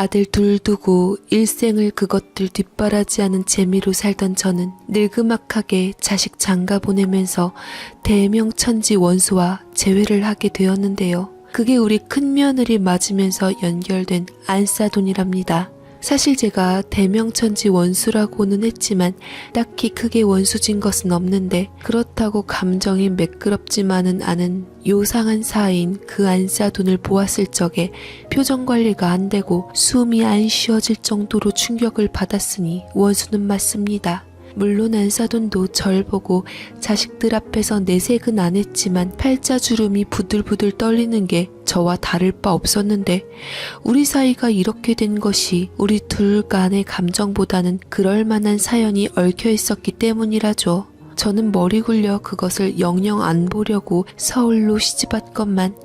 아들 둘 두고 일생을 그것들 뒷바라지하는 재미로 살던 저는 늘그막하게 자식 장가 보내면서 대명천지 원수와 재회를 하게 되었는데요. 그게 우리 큰며느리 맞으면서 연결된 안싸돈이랍니다. 사실 제가 대명천지 원수라고는 했지만 딱히 크게 원수진 것은 없는데 그렇다고 감정이 매끄럽지만은 않은 요상한 사이인 그 안싸돈을 보았을 적에 표정 관리가 안 되고 숨이 안 쉬어질 정도로 충격을 받았으니 원수는 맞습니다. 물론 안싸돈도 절 보고 자식들 앞에서 내색은 안 했지만 팔자주름이 부들부들 떨리는 게 저와 다를 바 없었는데 우리 사이가 이렇게 된 것이 우리 둘 간의 감정보다는 그럴 만한 사연이 얽혀 있었기 때문이라죠. 저는 머리 굴려 그것을 영영 안 보려고 서울로 시집왔건만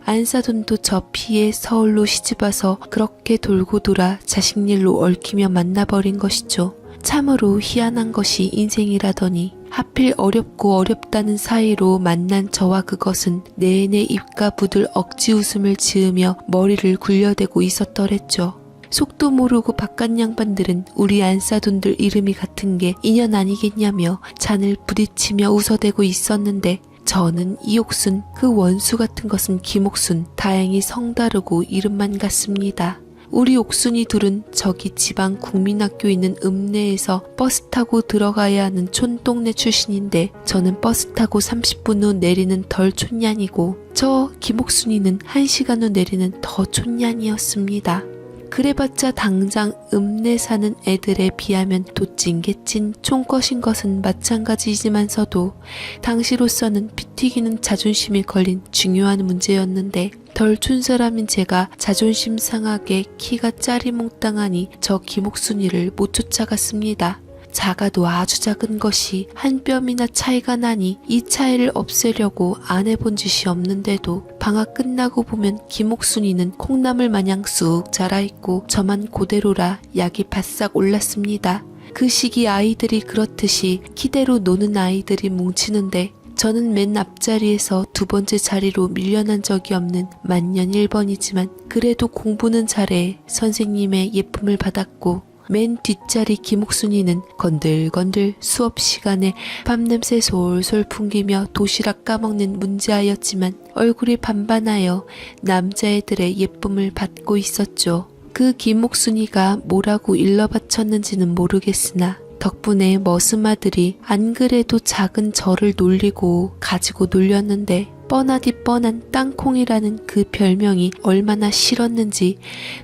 안싸돈도 저 피해 서울로 시집와서 그렇게 돌고 돌아 자식 일로 얽히며 만나버린 것이죠. 참으로 희한한 것이 인생이라더니 하필 어렵고 어렵다는 사이로 만난 저와 그것은 내내 입가 부들 억지 웃음을 지으며 머리를 굴려대고 있었더랬죠. 속도 모르고 바깥 양반들은 우리 안싸돈들 이름이 같은 게 인연 아니겠냐며 잔을 부딪히며 웃어대고 있었는데 저는 이옥순, 그 원수 같은 것은 김옥순, 다행히 성 다르고 이름만 같습니다. 우리 옥순이 둘은 저기 지방 국민학교 있는 읍내에서 버스 타고 들어가야 하는 촌동네 출신인데 저는 버스 타고 30분 후 내리는 덜 촌년이고 저 김옥순이는 1시간 후 내리는 더 촌년이었습니다. 그래봤자 당장 읍내 사는 애들에 비하면 도찐개찐 촌것인 것은 마찬가지지만서도 당시로서는 피 튀기는 자존심이 걸린 중요한 문제였는데 덜 촌 사람인 제가 자존심 상하게 키가 짜리몽땅하니 저 김옥순이를 못 쫓아갔습니다. 작아도 아주 작은 것이 한 뼘이나 차이가 나니 이 차이를 없애려고 안 해본 짓이 없는데도 방학 끝나고 보면 김옥순이는 콩나물 마냥 쑥 자라있고 저만 그대로라 약이 바싹 올랐습니다. 그 시기 아이들이 그렇듯이 키대로 노는 아이들이 뭉치는데 저는 맨 앞자리에서 두 번째 자리로 밀려난 적이 없는 만년 1번이지만 그래도 공부는 잘해 선생님의 예쁨을 받았고 맨 뒷자리 김옥순이는 건들건들 수업 시간에 밤냄새 솔솔 풍기며 도시락 까먹는 문제아였지만 얼굴이 반반하여 남자애들의 예쁨을 받고 있었죠. 그 김옥순이가 뭐라고 일러바쳤는지는 모르겠으나 덕분에 머슴아들이 안 그래도 작은 저를 놀리고 가지고 놀렸는데 뻔하디 뻔한 땅콩이라는 그 별명이 얼마나 싫었는지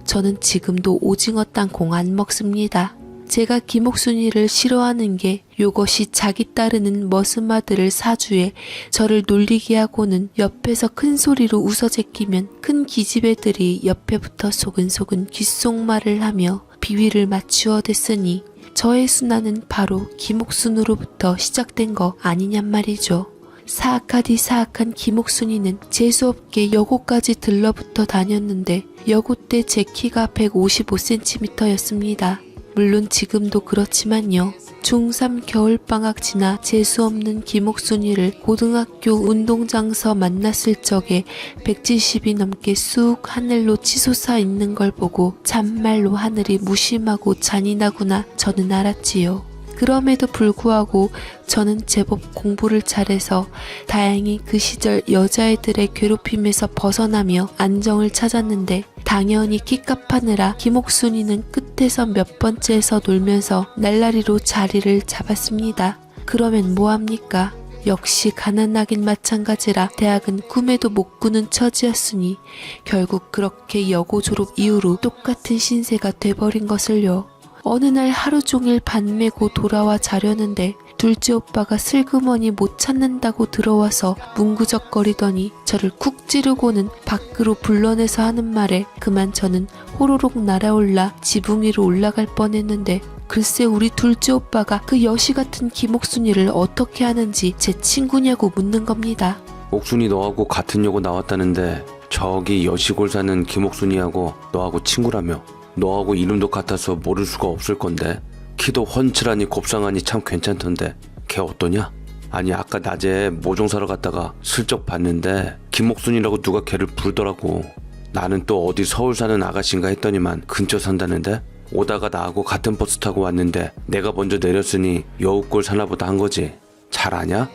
저는 지금도 오징어 땅콩 안 먹습니다. 제가 김옥순이를 싫어하는 게 요것이 자기 따르는 머슴아들을 사주에 저를 놀리게 하고는 옆에서 큰 소리로 웃어 제끼면 큰 기집애들이 옆에 붙어 소근소근 귓속말을 하며 비위를 맞추어 댔으니 저의 순환은 바로 김옥순으로부터 시작된 거 아니냔 말이죠. 사악하디 사악한 김옥순이는 재수없게 여고까지 들러붙어 다녔는데 여고 때 제 키가 155cm였습니다. 물론 지금도 그렇지만요. 중3 겨울방학 지나 재수없는 김옥순이를 고등학교 운동장서 만났을 적에 170이 넘게 쑥 하늘로 치솟아 있는 걸 보고 참말로 하늘이 무심하고 잔인하구나 저는 알았지요. 그럼에도 불구하고 저는 제법 공부를 잘해서 다행히 그 시절 여자애들의 괴롭힘에서 벗어나며 안정을 찾았는데 당연히 키값하느라 김옥순이는 끝에서 몇 번째에서 놀면서 날라리로 자리를 잡았습니다. 그러면 뭐합니까? 역시 가난하긴 마찬가지라 대학은 꿈에도 못 꾸는 처지였으니 결국 그렇게 여고 졸업 이후로 똑같은 신세가 돼버린 것을요. 어느 날 하루 종일 반 메고 돌아와 자려는데 둘째 오빠가 슬그머니 못 찾는다고 들어와서 뭉구적거리더니 저를 쿡 찌르고는 밖으로 불러내서 하는 말에 그만 저는 호로록 날아올라 지붕 위로 올라갈 뻔했는데 글쎄 우리 둘째 오빠가 그 여시 같은 김옥순이를 어떻게 하는지 제 친구냐고 묻는 겁니다. 옥순이 너하고 같은 여고 나왔다는데 저기 여시골 사는 김옥순이하고 너하고 친구라며. 너하고 이름도 같아서 모를 수가 없을 건데 키도 훤칠하니 곱상하니 참 괜찮던데 걔 어떠냐? 아니 아까 낮에 모종 사러 갔다가 슬쩍 봤는데 김옥순이라고 누가 걔를 부르더라고. 나는 또 어디 서울 사는 아가씨인가 했더니만 근처 산다는데? 오다가 나하고 같은 버스 타고 왔는데 내가 먼저 내렸으니 여우꼴 사나보다 한 거지. 잘 아냐?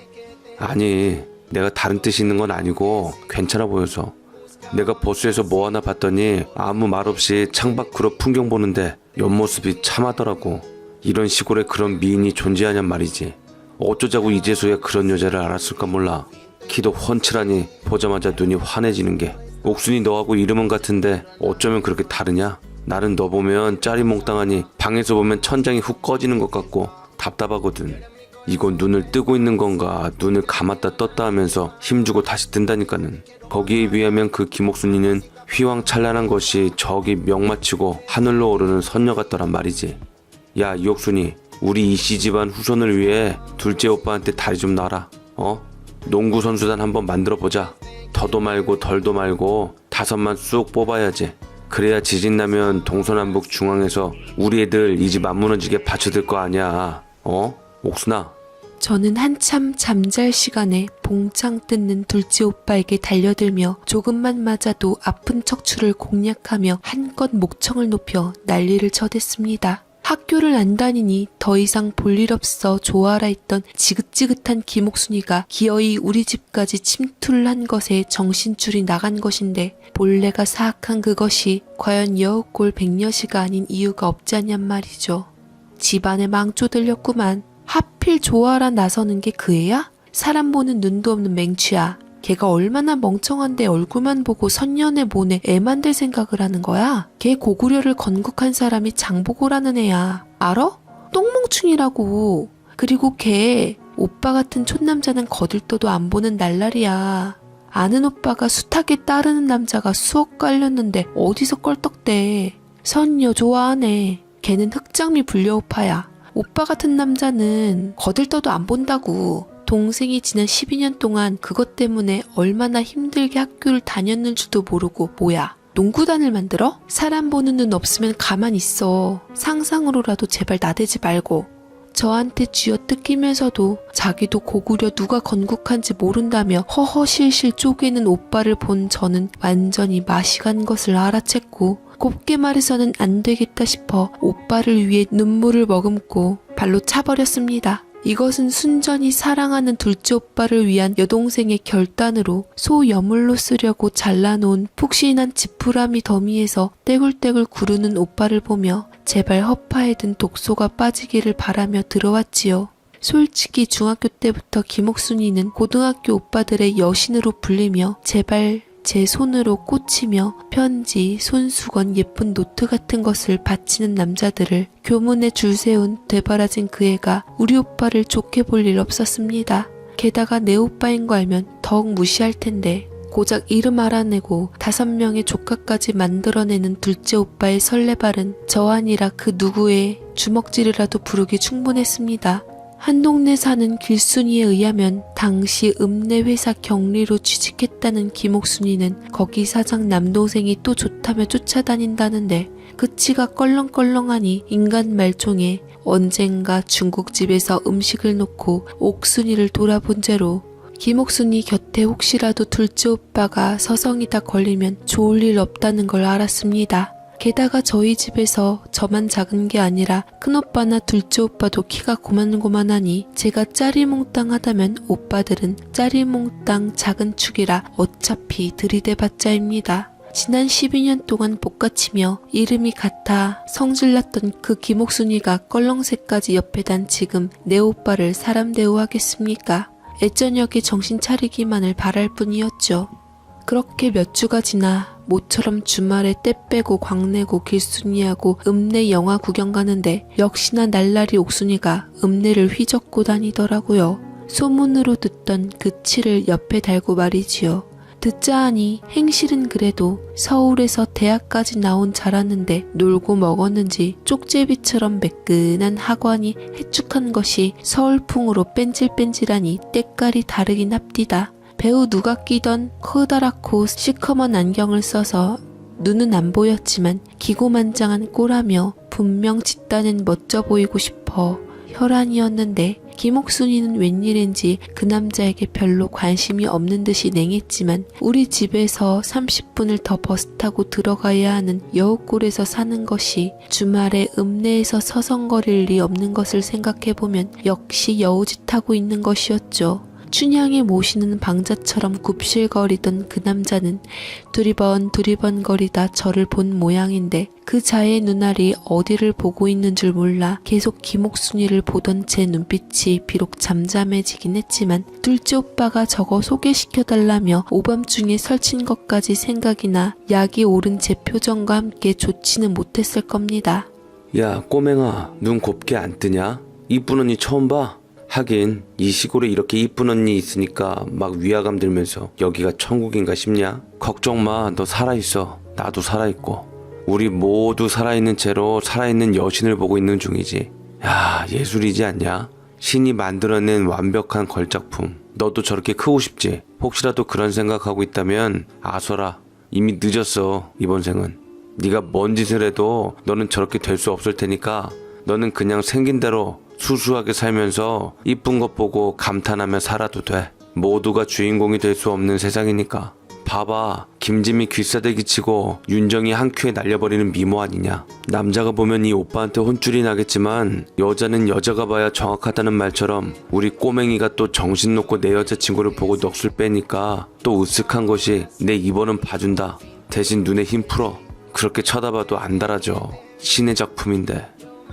아니, 내가 다른 뜻이 있는 건 아니고 괜찮아 보여서. 내가 버스에서 뭐 하나 봤더니 아무 말 없이 창밖으로 풍경 보는데 옆모습이 참하더라고. 이런 시골에 그런 미인이 존재하냔 말이지. 어쩌자고 이제서야 그런 여자를 알았을까 몰라. 키도 훤칠하니 보자마자 눈이 환해지는 게. 옥순이 너하고 이름은 같은데 어쩌면 그렇게 다르냐? 나는 너 보면 짜리몽땅하니 방에서 보면 천장이 훅 꺼지는 것 같고 답답하거든. 이건 눈을 뜨고 있는 건가 눈을 감았다 떴다 하면서 힘주고 다시 뜬다니까는. 거기에 비하면 그 김옥순이는 휘황찬란한 것이 저기 명마치고 하늘로 오르는 선녀 같더란 말이지. 야, 이옥순이, 우리 이씨 집안 후손을 위해 둘째 오빠한테 다리 좀 놔라. 농구 선수단 한번 만들어보자. 더도 말고 덜도 말고 5만 쑥 뽑아야지. 그래야 지진나면 동서남북 중앙에서 우리 애들 이 집 안 무너지게 받쳐들 거 아니야. 옥순아. 저는 한참 잠잘 시간에 봉창 뜯는 둘째 오빠에게 달려들며 조금만 맞아도 아픈 척추를 공략하며 한껏 목청을 높여 난리를 쳐댔습니다. 학교를 안 다니니 더 이상 볼일 없어 좋아라 했던 지긋지긋한 김옥순이가 기어이 우리 집까지 침투를 한 것에 정신줄이 나간 것인데 본래가 사악한 그것이 과연 여우꼴 백녀시가 아닌 이유가 없지 않냔 말이죠. 집안에 망조 들렸구만. 하필 좋아라 나서는 게 그 애야? 사람 보는 눈도 없는 맹취야. 걔가 얼마나 멍청한데 얼굴만 보고 선년의 모네 애 만들 생각을 하는 거야? 걔 고구려를 건국한 사람이 장보고라는 애야. 알아? 똥멍충이라고. 그리고 걔 오빠 같은 촌남자는 거들떠도 안 보는 날라리야. 아는 오빠가 숱하게 따르는 남자가 수억 깔렸는데 어디서 껄떡대. 선녀 좋아하네. 걔는 흑장미 불려오파야. 오빠 같은 남자는 거들떠도 안 본다고. 동생이 지난 12년 동안 그것 때문에 얼마나 힘들게 학교를 다녔는지도 모르고 뭐야. 농구단을 만들어? 사람 보는 눈 없으면 가만히 있어. 상상으로라도 제발 나대지 말고. 저한테 쥐어 뜯기면서도 자기도 고구려 누가 건국한지 모른다며 허허실실 쪼개는 오빠를 본 저는 완전히 맛이 간 것을 알아챘고 곱게 말해서는 안 되겠다 싶어 오빠를 위해 눈물을 머금고 발로 차버렸습니다. 이것은 순전히 사랑하는 둘째 오빠를 위한 여동생의 결단으로 소여물로 쓰려고 잘라놓은 푹신한 지푸라미 더미에서 떼굴떼굴 구르는 오빠를 보며 제발 허파에 든 독소가 빠지기를 바라며 들어왔지요. 솔직히 중학교 때부터 김옥순이는 고등학교 오빠들의 여신으로 불리며 제발 제 손으로 꽂히며 편지, 손수건, 예쁜 노트 같은 것을 바치는 남자들을 교문에 줄 세운 되바라진 그 애가 우리 오빠를 좋게 볼 일 없었습니다. 게다가 내 오빠인 거 알면 더욱 무시할 텐데 고작 이름 알아내고 5명의 조카까지 만들어내는 둘째 오빠의 설레발은 저 아니라 그 누구의 주먹질이라도 부르기 충분했습니다. 한 동네 사는 길순이에 의하면 당시 읍내회사 경리로 취직했다는 김옥순이는 거기 사장 남동생이 또 좋다며 쫓아다닌다는데 그치가 껄렁껄렁하니 인간 말종에 언젠가 중국집에서 음식을 놓고 옥순이를 돌아본 채로 김옥순이 곁에 혹시라도 둘째 오빠가 서성이다 걸리면 좋을 일 없다는 걸 알았습니다. 게다가 저희 집에서 저만 작은 게 아니라 큰오빠나 둘째 오빠도 키가 고만고만하니 제가 짜리몽땅하다면 오빠들은 짜리몽땅 작은 축이라 어차피 들이대봤자입니다. 지난 12년 동안 복가치며 이름이 같아 성질났던 그 김옥순이가 껄렁새까지 옆에 단 지금 내 오빠를 사람 대우하겠습니까? 애저녁에 정신 차리기만을 바랄 뿐이었죠. 그렇게 몇 주가 지나 모처럼 주말에 때 빼고 광내고 길순이하고 읍내 영화 구경 가는데 역시나 날라리 옥순이가 읍내를 휘젓고 다니더라고요. 소문으로 듣던 그 치를 옆에 달고 말이지요. 듣자 하니 행실은 그래도 서울에서 대학까지 나온 자라는데 놀고 먹었는지 쪽제비처럼 매끈한 하관이 해축한 것이 서울풍으로 뺀질뺀질하니 때깔이 다르긴 합디다. 배우 누가 끼던 커다랗고 시커먼 안경을 써서 눈은 안 보였지만 기고만장한 꼴하며 분명 집단은 멋져 보이고 싶어 혈안이었는데 김옥순이는 웬일인지 그 남자에게 별로 관심이 없는 듯이 냉했지만 우리 집에서 30분을 더 버스 타고 들어가야 하는 여우골에서 사는 것이 주말에 읍내에서 서성거릴 리 없는 것을 생각해보면 역시 여우짓하고 있는 것이었죠. 춘향이 모시는 방자처럼 굽실거리던 그 남자는 두리번거리다 저를 본 모양인데 그 자의 눈알이 어디를 보고 있는 줄 몰라 계속 김옥순이를 보던 제 눈빛이 비록 잠잠해지긴 했지만 둘째 오빠가 저거 소개시켜달라며 오밤중에 설친 것까지 생각이 나 약이 오른 제 표정과 함께 좋지는 못했을 겁니다. 야 꼬맹아, 눈 곱게 안 뜨냐? 이쁜 언니 처음 봐? 하긴 이 시골에 이렇게 이쁜 언니 있으니까 막 위화감 들면서 여기가 천국인가 싶냐? 걱정 마, 너 살아있어. 나도 살아있고 우리 모두 살아있는 채로 살아있는 여신을 보고 있는 중이지. 야, 예술이지 않냐? 신이 만들어낸 완벽한 걸작품. 너도 저렇게 크고 싶지? 혹시라도 그런 생각하고 있다면 아서라, 이미 늦었어. 이번 생은 네가 뭔 짓을 해도 너는 저렇게 될 수 없을 테니까 너는 그냥 생긴 대로 수수하게 살면서 이쁜 것 보고 감탄하며 살아도 돼. 모두가 주인공이 될 수 없는 세상이니까. 봐봐, 김지미 귀싸대기 치고 윤정이 한 큐에 날려버리는 미모 아니냐. 남자가 보면 이 오빠한테 혼쭐이 나겠지만 여자는 여자가 봐야 정확하다는 말처럼 우리 꼬맹이가 또 정신 놓고 내 여자친구를 보고 넋을 빼니까 또 으쓱한 것이 내 입어는 봐준다. 대신 눈에 힘 풀어. 그렇게 쳐다봐도 안 달아져. 신의 작품인데.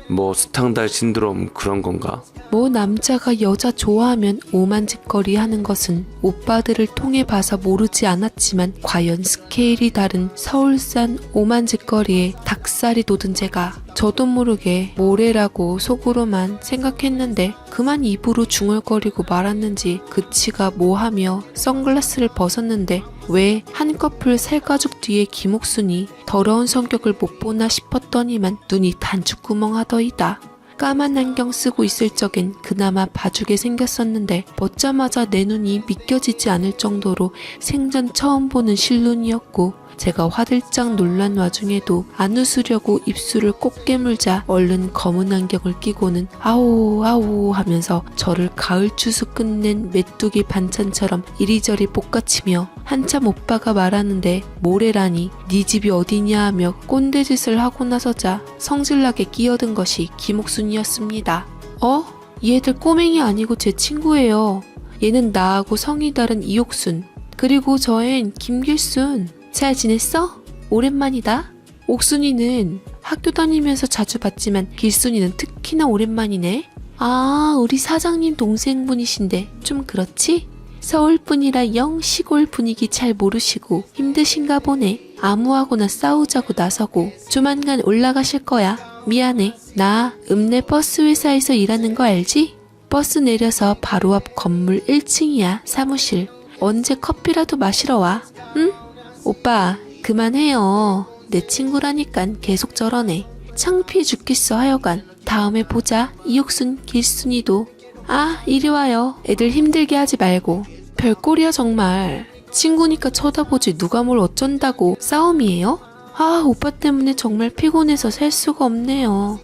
뭐 스탕달 신드롬 그런 건가? 뭐 남자가 여자 좋아하면 오만짓거리 하는 것은 오빠들을 통해 봐서 모르지 않았지만 과연 스케일이 다른 서울산 오만짓거리에 닭살이 돋은 제가 저도 모르게 뭐래라고 속으로만 생각했는데 그만 입으로 중얼거리고 말았는지 그치가 뭐하며 선글라스를 벗었는데 왜 한꺼풀 살가죽 뒤에 김옥순이 더러운 성격을 못 보나 싶었더니만 눈이 단추구멍하더이다. 까만 안경 쓰고 있을 적엔 그나마 봐주게 생겼었는데 벗자마자 내 눈이 믿겨지지 않을 정도로 생전 처음 보는 실눈이었고 제가 화들짝 놀란 와중에도 안 웃으려고 입술을 꼭 깨물자 얼른 검은 안경을 끼고는 아오 아오 하면서 저를 가을추수 끝낸 메뚜기 반찬처럼 이리저리 볶아치며 한참 오빠가 말하는데 뭐래라니 네 집이 어디냐 하며 꼰대짓을 하고 나서자 성질나게 끼어든 것이 김옥순이었습니다. 얘들 꼬맹이 아니고 제 친구예요. 얘는 나하고 성이 다른 이옥순. 그리고 저엔 김길순. 잘 지냈어? 오랜만이다. 옥순이는 학교 다니면서 자주 봤지만 길순이는 특히나 오랜만이네. 아, 우리 사장님 동생분이신데 좀 그렇지? 서울분이라 영 시골 분위기 잘 모르시고 힘드신가 보네. 아무하고나 싸우자고 나서고 조만간 올라가실 거야. 미안해. 나 읍내 버스 회사에서 일하는 거 알지? 버스 내려서 바로 앞 건물 1층이야. 사무실. 언제 커피라도 마시러 와. 응? 오빠 그만해요. 내 친구라니깐 계속 저러네. 창피해 죽겠어. 하여간 다음에 보자. 이옥순 길순이도. 아, 이리 와요. 애들 힘들게 하지 말고. 별꼴이야 정말. 친구니까 쳐다보지 누가 뭘 어쩐다고. 싸움이에요? 아, 오빠 때문에 정말 피곤해서 살 수가 없네요.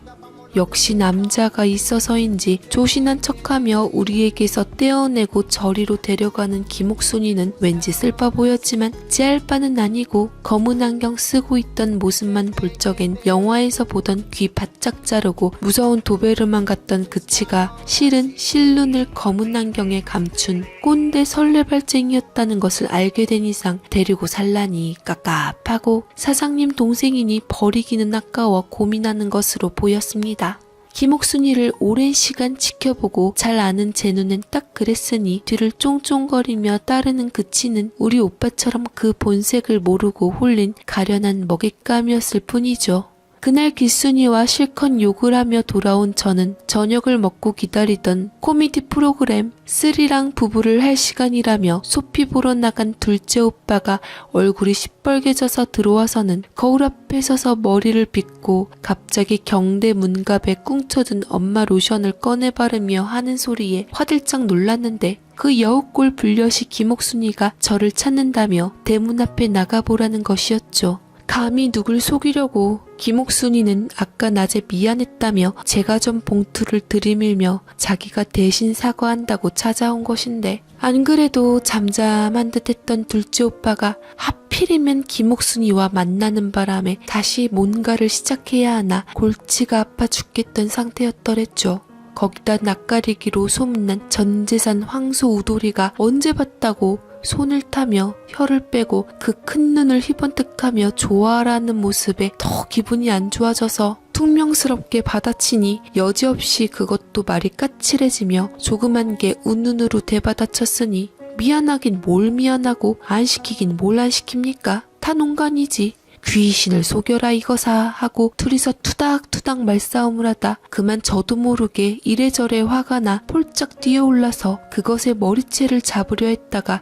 역시 남자가 있어서인지 조신한 척하며 우리에게서 떼어내고 저리로 데려가는 김옥순이는 왠지 슬퍼 보였지만 지할 바는 아니고 검은 안경 쓰고 있던 모습만 볼 적엔 영화에서 보던 귀 바짝 자르고 무서운 도베르만 같던 그치가 실은 실눈을 검은 안경에 감춘 꼰대 설레발쟁이였다는 것을 알게 된 이상 데리고 살라니 깝깝하고 사장님 동생이니 버리기는 아까워 고민하는 것으로 보였습니다. 김옥순이를 오랜 시간 지켜보고 잘 아는 제 눈엔 딱 그랬으니 뒤를 쫑쫑거리며 따르는 그치는 우리 오빠처럼 그 본색을 모르고 홀린 가련한 먹잇감이었을 뿐이죠. 그날 길순이와 실컷 욕을 하며 돌아온 저는 저녁을 먹고 기다리던 코미디 프로그램 스리랑 부부를 할 시간이라며 소피 보러 나간 둘째 오빠가 얼굴이 시뻘개져서 들어와서는 거울 앞에 서서 머리를 빗고 갑자기 경대 문갑에 꿍쳐든 엄마 로션을 꺼내 바르며 하는 소리에 화들짝 놀랐는데 그 여우꼴 불려시 김옥순이가 저를 찾는다며 대문 앞에 나가보라는 것이었죠. 감히 누굴 속이려고. 김옥순이는 아까 낮에 미안했다며 제가 전 봉투를 들이밀며 자기가 대신 사과한다고 찾아온 것인데, 안 그래도 잠잠한 듯했던 둘째 오빠가 하필이면 김옥순이와 만나는 바람에 다시 뭔가를 시작해야 하나 골치가 아파 죽겠던 상태였더랬죠. 거기다 낯가리기로 소문난 전재산 황소 우돌이가 언제 봤다고 손을 타며 혀를 빼고 그 큰 눈을 희번뜩하며 좋아라는 모습에 더 기분이 안 좋아져서 퉁명스럽게 받아치니 여지없이 그것도 말이 까칠해지며 조그만 게 운운으로 대받아쳤으니 미안하긴 뭘 미안하고 안 시키긴 뭘 안 시킵니까? 다 농간이지. 귀신을 속여라 이거사 하고 둘이서 투닥투닥 말싸움을 하다 그만 저도 모르게 이래저래 화가 나 폴짝 뛰어올라서 그것의 머리채를 잡으려 했다가